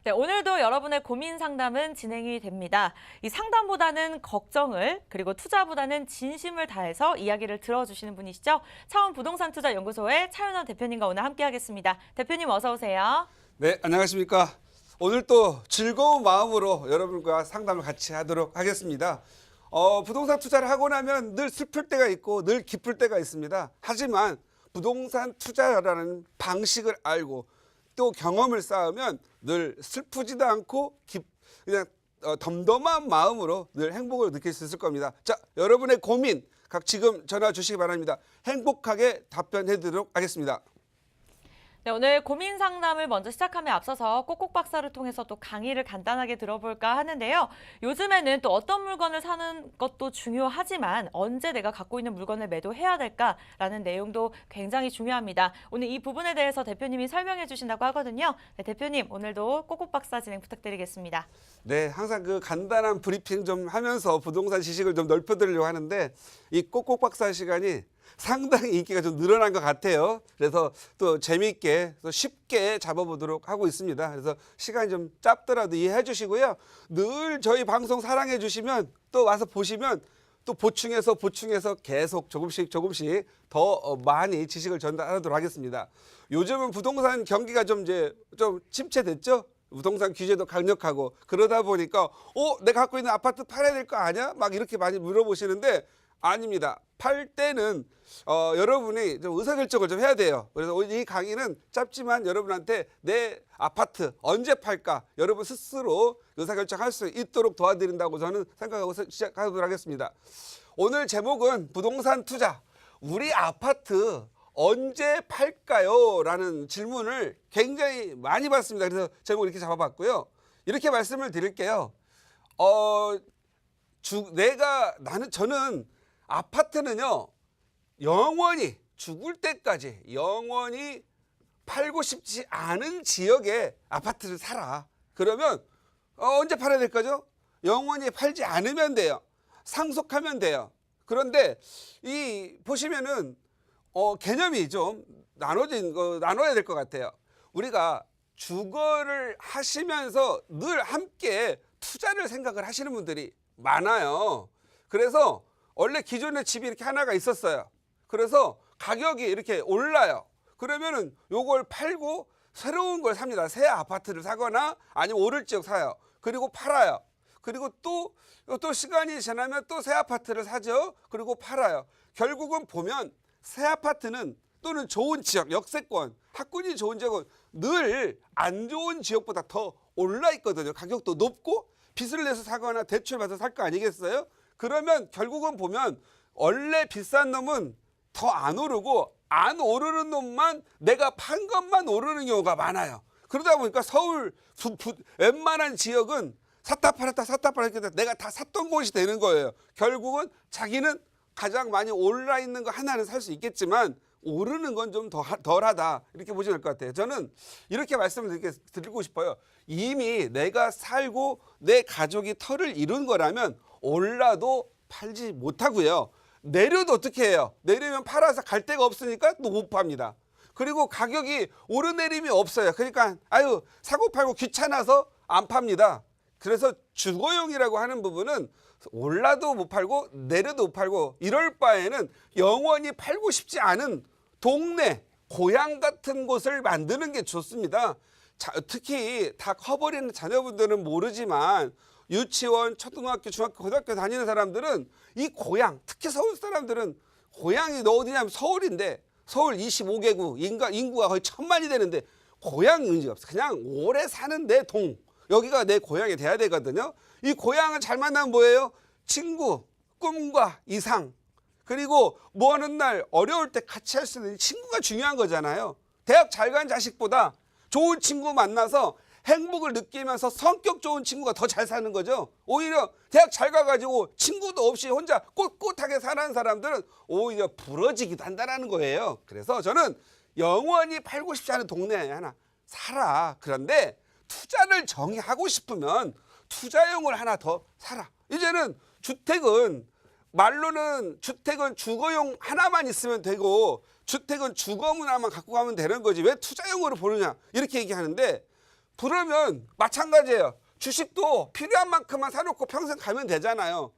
네, 오늘도 여러분의 고민 상담은 진행이 됩니다. 이 상담보다는 걱정을, 그리고 투자보다는 진심을 다해서 이야기를 들어주시는 분이시죠. 차원 부동산 투자 연구소의 차윤원 대표님과 오늘 함께하겠습니다. 대표님 어서 오세요. 네, 안녕하십니까. 오늘 또 즐거운 마음으로 여러분과 상담을 같이 하도록 하겠습니다. 부동산 투자를 하고 나면 늘 슬플 때가 있고 늘 기쁠 때가 있습니다. 하지만 부동산 투자라는 방식을 알고 또 경험을 쌓으면 늘 슬프지도 않고 그냥 덤덤한 마음으로 늘 행복을 느낄 수 있을 겁니다. 자, 여러분의 고민 각 지금 전화 주시기 바랍니다. 행복하게 답변해 드리도록 하겠습니다. 네, 오늘 고민 상담을 먼저 시작함에 앞서서 꼭꼭 박사를 통해서 또 강의를 간단하게 들어볼까 하는데요. 요즘에는 또 어떤 물건을 사는 것도 중요하지만 언제 내가 갖고 있는 물건을 매도해야 될까라는 내용도 굉장히 중요합니다. 오늘 이 부분에 대해서 대표님이 설명해 주신다고 하거든요. 네, 대표님 오늘도 꼭꼭 박사 진행 부탁드리겠습니다. 네, 항상 그 간단한 브리핑 좀 하면서 부동산 지식을 좀 넓혀드리려고 하는데 이 꼭꼭 박사 시간이 상당히 인기가 좀 늘어난 것 같아요. 그래서 또 재미있게 또 쉽게 잡아보도록 하고 있습니다. 그래서 시간이 좀 짧더라도 이해해 주시고요. 늘 저희 방송 사랑해 주시면 또 와서 보시면 또 보충해서 계속 조금씩 더 많이 지식을 전달하도록 하겠습니다. 요즘은 부동산 경기가 좀 침체됐죠? 부동산 규제도 강력하고 그러다 보니까 내가 갖고 있는 아파트 팔아야 될 거 아니야? 막 이렇게 많이 물어보시는데 아닙니다. 팔 때는 여러분이 좀 의사결정을 좀 해야 돼요. 그래서 오늘 이 강의는 짧지만 여러분한테 내 아파트 언제 팔까 여러분 스스로 의사결정할 수 있도록 도와드린다고 저는 생각하고 시작하도록 하겠습니다. 오늘 제목은 부동산 투자 우리 아파트 언제 팔까요? 라는 질문을 굉장히 많이 받습니다. 그래서 제목을 이렇게 잡아봤고요. 이렇게 말씀을 드릴게요. 저는 아파트는요 영원히 죽을 때까지 영원히 팔고 싶지 않은 지역에 아파트를 사라. 그러면 언제 팔아야 될 거죠? 영원히 팔지 않으면 돼요. 상속하면 돼요. 그런데 보시면은 개념이 좀 나눠야 될 것 같아요. 우리가 주거를 하시면서 늘 함께 투자를 생각을 하시는 분들이 많아요. 그래서 원래 기존에 집이 이렇게 하나가 있었어요. 그래서 가격이 이렇게 올라요. 그러면은 요걸 팔고 새로운 걸 삽니다. 새 아파트를 사거나 아니면 오를 지역 사요. 그리고 팔아요. 그리고 또 시간이 지나면 또 새 아파트를 사죠. 그리고 팔아요. 결국은 보면 새 아파트는 또는 좋은 지역, 역세권, 학군이 좋은 지역은 늘 안 좋은 지역보다 더 올라 있거든요. 가격도 높고 빚을 내서 사거나 대출 받아서 살 거 아니겠어요? 그러면 결국은 보면 원래 비싼 놈은 더 안 오르고 안 오르는 놈만 내가 판 것만 오르는 경우가 많아요. 그러다 보니까 서울 웬만한 지역은 샀다 팔았다 내가 다 샀던 곳이 되는 거예요. 결국은 자기는 가장 많이 올라 있는 거 하나는 살 수 있겠지만 오르는 건 좀 덜하다 이렇게 보시면 될 것 같아요. 저는 이렇게 말씀을 드리고 싶어요. 이미 내가 살고 내 가족이 터를 이룬 거라면 올라도 팔지 못하고요. 내려도 어떻게 해요? 내리면 팔아서 갈 데가 없으니까 또 못 팝니다. 그리고 가격이 오르내림이 없어요. 그러니까 사고 팔고 귀찮아서 안 팝니다. 그래서 주거용이라고 하는 부분은 올라도 못 팔고 내려도 못 팔고 이럴 바에는 영원히 팔고 싶지 않은 동네, 고향 같은 곳을 만드는 게 좋습니다. 특히 다 커버리는 자녀분들은 모르지만 유치원, 초등학교, 중학교, 고등학교 다니는 사람들은 이 고향, 특히 서울 사람들은 고향이 어디냐면 서울인데 서울 25개구 인구가 거의 1000만이 되는데 고향 문제가 없어. 그냥 오래 사는 내 동. 여기가 내 고향이 돼야 되거든요. 이 고향을 잘 만나면 뭐예요? 친구, 꿈과 이상. 그리고 뭐 하는 날 어려울 때 같이 할 수 있는 친구가 중요한 거잖아요. 대학 잘 간 자식보다 좋은 친구 만나서 행복을 느끼면서 성격 좋은 친구가 더 잘 사는 거죠. 오히려 대학 잘 가가지고 친구도 없이 혼자 꿋꿋하게 사는 사람들은 오히려 부러지기도 한다는 거예요. 그래서 저는 영원히 팔고 싶지 않은 동네 하나 사라. 그런데 투자를 정의하고 싶으면 투자용을 하나 더 사라. 이제는 말로는 주택은 주거용 하나만 있으면 되고 주택은 주거 문화만 갖고 가면 되는 거지 왜 투자용으로 보느냐 이렇게 얘기하는데 그러면 마찬가지예요. 주식도 필요한 만큼만 사놓고 평생 가면 되잖아요.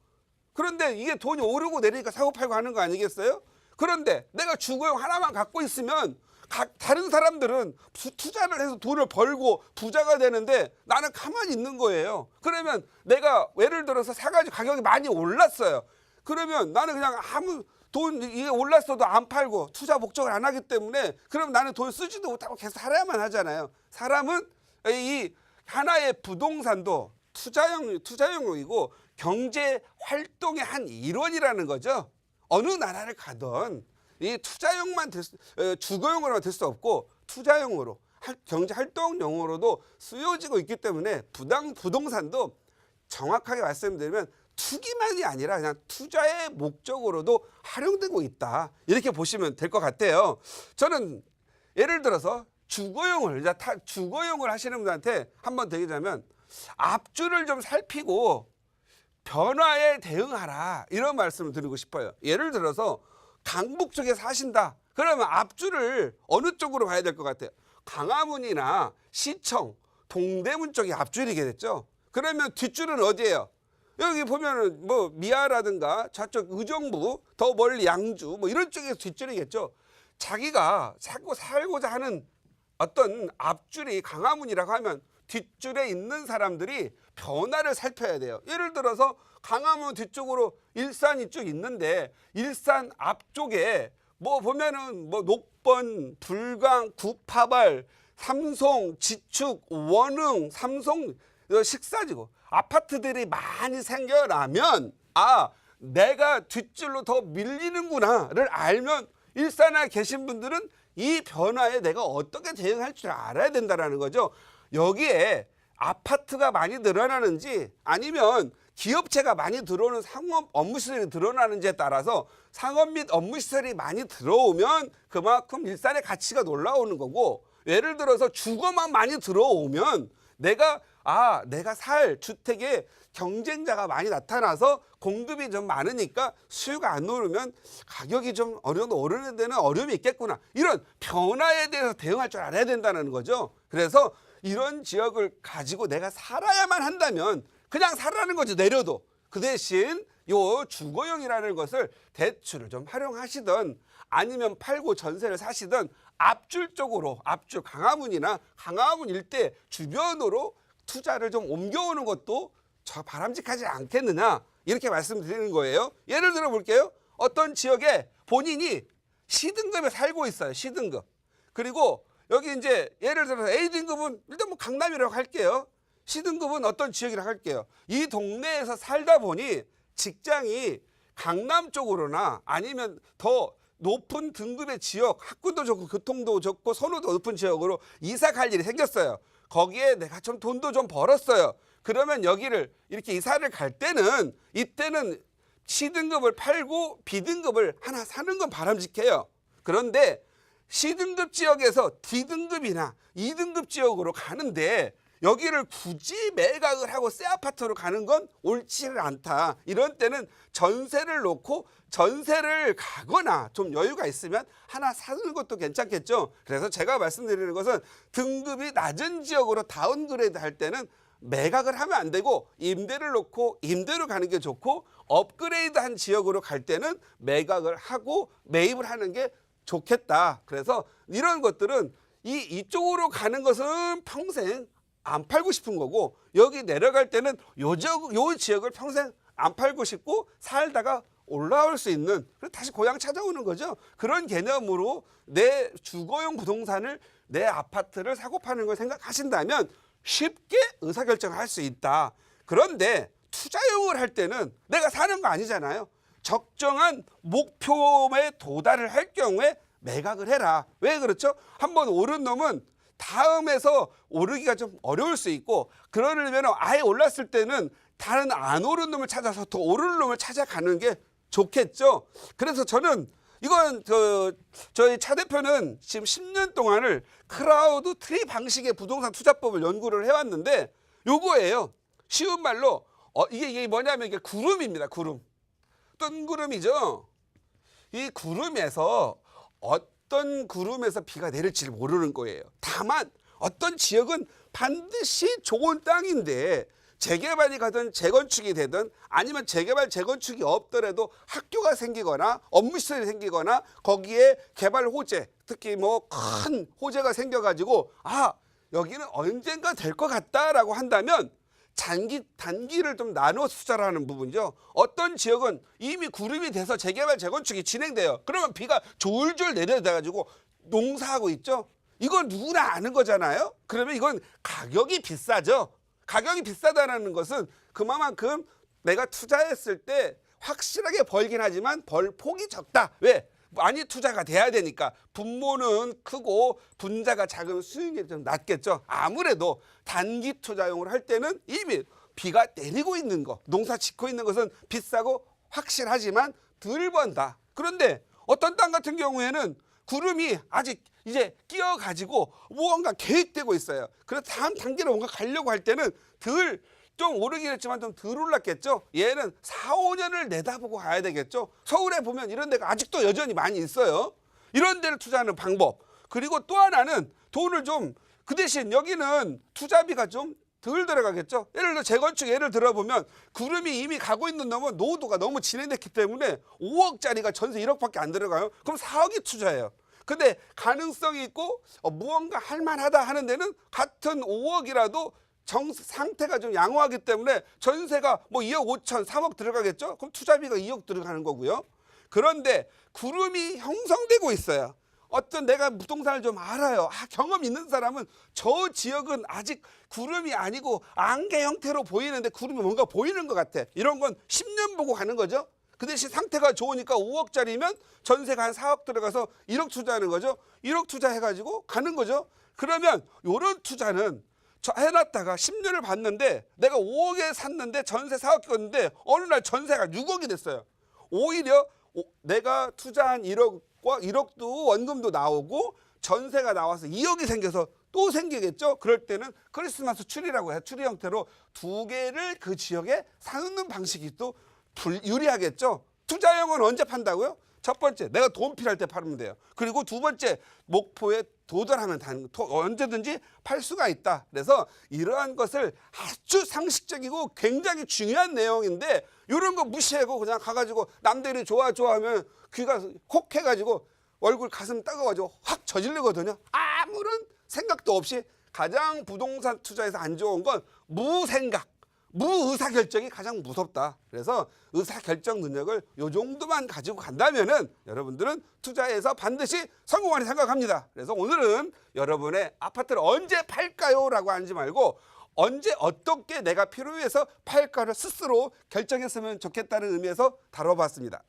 그런데 이게 돈이 오르고 내리니까 사고 팔고 하는 거 아니겠어요? 그런데 내가 주거용 하나만 갖고 있으면 다른 사람들은 투자를 해서 돈을 벌고 부자가 되는데 나는 가만히 있는 거예요. 그러면 내가 예를 들어서 사가지고 가격이 많이 올랐어요. 그러면 나는 그냥 아무 돈 이게 올랐어도 안 팔고 투자 목적을 안 하기 때문에 그럼 나는 돈 쓰지도 못하고 계속 살아야만 하잖아요. 사람은 이 하나의 부동산도 투자용이고 경제 활동의 한 일원이라는 거죠. 어느 나라를 가든 이 투자용만 주거용으로만 될 수 없고 투자용으로 경제 활동용으로도 쓰여지고 있기 때문에 부동산도 정확하게 말씀드리면 투기만이 아니라 그냥 투자의 목적으로도 활용되고 있다. 이렇게 보시면 될 것 같아요. 저는 예를 들어서 주거용을 하시는 분한테 한번 드리자면 앞줄을 좀 살피고 변화에 대응하라 이런 말씀을 드리고 싶어요. 예를 들어서 강북 쪽에 사신다. 그러면 앞줄을 어느 쪽으로 봐야 될 것 같아요? 광화문이나 시청, 동대문 쪽이 앞줄이겠죠. 그러면 뒷줄은 어디예요? 여기 보면은 뭐 미아라든가 저쪽 의정부, 더 멀리 양주 뭐 이런 쪽에서 뒷줄이겠죠. 자기가 살고자 하는 어떤 앞줄이 광화문이라고 하면 뒷줄에 있는 사람들이 변화를 살펴야 돼요. 예를 들어서 광화문 뒤쪽으로 일산 이쪽 있는데 일산 앞쪽에 뭐 보면은 뭐 녹번, 불광, 구파발, 삼성, 지축, 원흥, 삼성 식사지고 아파트들이 많이 생겨나면 내가 뒷줄로 더 밀리는구나를 알면 일산에 계신 분들은 이 변화에 내가 어떻게 대응할 줄 알아야 된다는 거죠. 여기에 아파트가 많이 늘어나는지 아니면 기업체가 많이 들어오는 상업 업무시설이 늘어나는지에 따라서 상업 및 업무시설이 많이 들어오면 그만큼 일산의 가치가 올라오는 거고, 예를 들어서 주거만 많이 들어오면 내가 살 주택에 경쟁자가 많이 나타나서 공급이 좀 많으니까 수요가 안 오르면 가격이 좀 어느 정도 오르는 데는 어려움이 있겠구나. 이런 변화에 대해서 대응할 줄 알아야 된다는 거죠. 그래서 이런 지역을 가지고 내가 살아야만 한다면 그냥 살라는 거죠. 내려도. 그 대신 요 주거용이라는 것을 대출을 좀 활용하시든 아니면 팔고 전세를 사시든 앞줄 쪽으로, 앞줄 광화문이나 광화문 일대 주변으로 투자를 좀 옮겨오는 것도 바람직하지 않겠느냐, 이렇게 말씀드리는 거예요. 예를 들어 볼게요. 어떤 지역에 본인이 C등급에 살고 있어요. C등급. 그리고 여기 이제 예를 들어서 A등급은 일단 뭐 강남이라고 할게요. C등급은 어떤 지역이라고 할게요. 이 동네에서 살다 보니 직장이 강남 쪽으로나 아니면 더 높은 등급의 지역, 학군도 좋고 교통도 좋고 선호도 높은 지역으로 이사 갈 일이 생겼어요. 거기에 내가 좀 돈도 좀 벌었어요. 그러면 여기를 이렇게 이사를 갈 때는 이때는 C등급을 팔고 B등급을 하나 사는 건 바람직해요. 그런데 C등급 지역에서 D등급이나 2등급 지역으로 가는데 여기를 굳이 매각을 하고 새 아파트로 가는 건 옳지는 않다. 이런 때는 전세를 놓고 전세를 가거나 좀 여유가 있으면 하나 사는 것도 괜찮겠죠. 그래서 제가 말씀드리는 것은 등급이 낮은 지역으로 다운그레이드 할 때는 매각을 하면 안 되고 임대를 놓고 임대로 가는 게 좋고, 업그레이드한 지역으로 갈 때는 매각을 하고 매입을 하는 게 좋겠다. 그래서 이런 것들은 이쪽으로 가는 것은 평생 안 팔고 싶은 거고, 여기 내려갈 때는 요 지역을 평생 안 팔고 싶고 살다가 올라올 수 있는, 그리고 다시 고향 찾아오는 거죠. 그런 개념으로 내 주거용 부동산을, 내 아파트를 사고 파는 걸 생각하신다면 쉽게 의사결정을 할 수 있다. 그런데 투자용을 할 때는 내가 사는 거 아니잖아요. 적정한 목표에 도달을 할 경우에 매각을 해라. 왜 그렇죠? 한번 오른 놈은 다음에서 오르기가 좀 어려울 수 있고, 그러려면 아예 올랐을 때는 다른 안 오른 놈을 찾아서 더 오른 놈을 찾아가는 게 좋겠죠. 그래서 저는 이건 저희 차 대표는 지금 10년 동안을 크라우드 트리 방식의 부동산 투자법을 연구를 해왔는데 요거예요. 쉬운 말로 이게 뭐냐면 이게 구름입니다. 구름. 뜬구름이죠. 이 구름에서 어떤 구름에서 비가 내릴지를 모르는 거예요. 다만 어떤 지역은 반드시 좋은 땅인데 재개발이 가든 재건축이 되든 아니면 재개발 재건축이 없더라도 학교가 생기거나 업무시설이 생기거나 거기에 개발 호재, 특히 뭐 큰 호재가 생겨가지고 아 여기는 언젠가 될 것 같다라고 한다면 단기를 좀 나눠 투자를 하는 부분이죠. 어떤 지역은 이미 구름이 돼서 재개발 재건축이 진행돼요. 그러면 비가 졸졸 내려가지고 농사하고 있죠. 이건 누구나 아는 거잖아요. 그러면 이건 가격이 비싸죠. 가격이 비싸다는 것은 그만큼 내가 투자했을 때 확실하게 벌긴 하지만 벌 폭이 적다. 왜? 많이 투자가 돼야 되니까. 분모는 크고 분자가 작으면 수익이 좀 낮겠죠. 아무래도 단기 투자용으로 할 때는 이미 비가 내리고 있는 거, 농사 짓고 있는 것은 비싸고 확실하지만 덜 번다. 그런데 어떤 땅 같은 경우에는 구름이 아직 이제 끼어가지고 무언가 계획되고 있어요. 그래서 다음 단계로 뭔가 가려고 할 때는 좀 오르긴 했지만 좀 덜 올랐겠죠. 얘는 4, 5년을 내다보고 가야 되겠죠. 서울에 보면 이런 데가 아직도 여전히 많이 있어요. 이런 데를 투자하는 방법. 그리고 또 하나는 돈을 좀 그 대신 여기는 투자비가 좀 덜 들어가겠죠. 예를 들어 재건축 예를 들어보면 구름이 이미 가고 있는 놈은 노후도가 너무 진행됐기 때문에 5억짜리가 전세 1억밖에 안 들어가요. 그럼 4억이 투자예요. 근데 가능성이 있고 무언가 할만하다 하는 데는 같은 5억이라도 상태가 좀 양호하기 때문에 전세가 뭐 2억 5천, 3억 들어가겠죠? 그럼 투자비가 2억 들어가는 거고요. 그런데 구름이 형성되고 있어요. 어떤 내가 부동산을 좀 알아요. 경험 있는 사람은 저 지역은 아직 구름이 아니고 안개 형태로 보이는데 구름이 뭔가 보이는 것 같아. 이런 건 10년 보고 가는 거죠. 그 대신 상태가 좋으니까 5억짜리면 전세가 한 4억 들어가서 1억 투자하는 거죠. 1억 투자해가지고 가는 거죠. 그러면 이런 투자는 해놨다가 10년을 봤는데 내가 5억에 샀는데 전세 4억 줬는데 어느 날 전세가 6억이 됐어요. 오히려 내가 투자한 1억도 원금도 나오고 전세가 나와서 2억이 생겨서 또 생기겠죠. 그럴 때는 크리스마스 추리라고 해요. 추리 형태로 두 개를 그 지역에 사놓는 방식이 또 유리하겠죠. 투자형은 언제 판다고요? 첫 번째, 내가 돈 필요할 때 팔면 돼요. 그리고 두 번째, 목표에 도달하면 언제든지 팔 수가 있다. 그래서 이러한 것을 아주 상식적이고 굉장히 중요한 내용인데 이런 거 무시하고 그냥 가가지고 남들이 좋아하면 귀가 혹 해가지고 얼굴 가슴 따가워가지고 확 저질르거든요. 아무런 생각도 없이 가장 부동산 투자에서 안 좋은 건 무생각. 무의사결정이 가장 무섭다. 그래서 의사결정 능력을 요 정도만 가지고 간다면은 여러분들은 투자에서 반드시 성공하리 생각합니다. 그래서 오늘은 여러분의 아파트를 언제 팔까요? 라고 하지 말고 언제 어떻게 내가 필요해서 팔까를 스스로 결정했으면 좋겠다는 의미에서 다뤄봤습니다.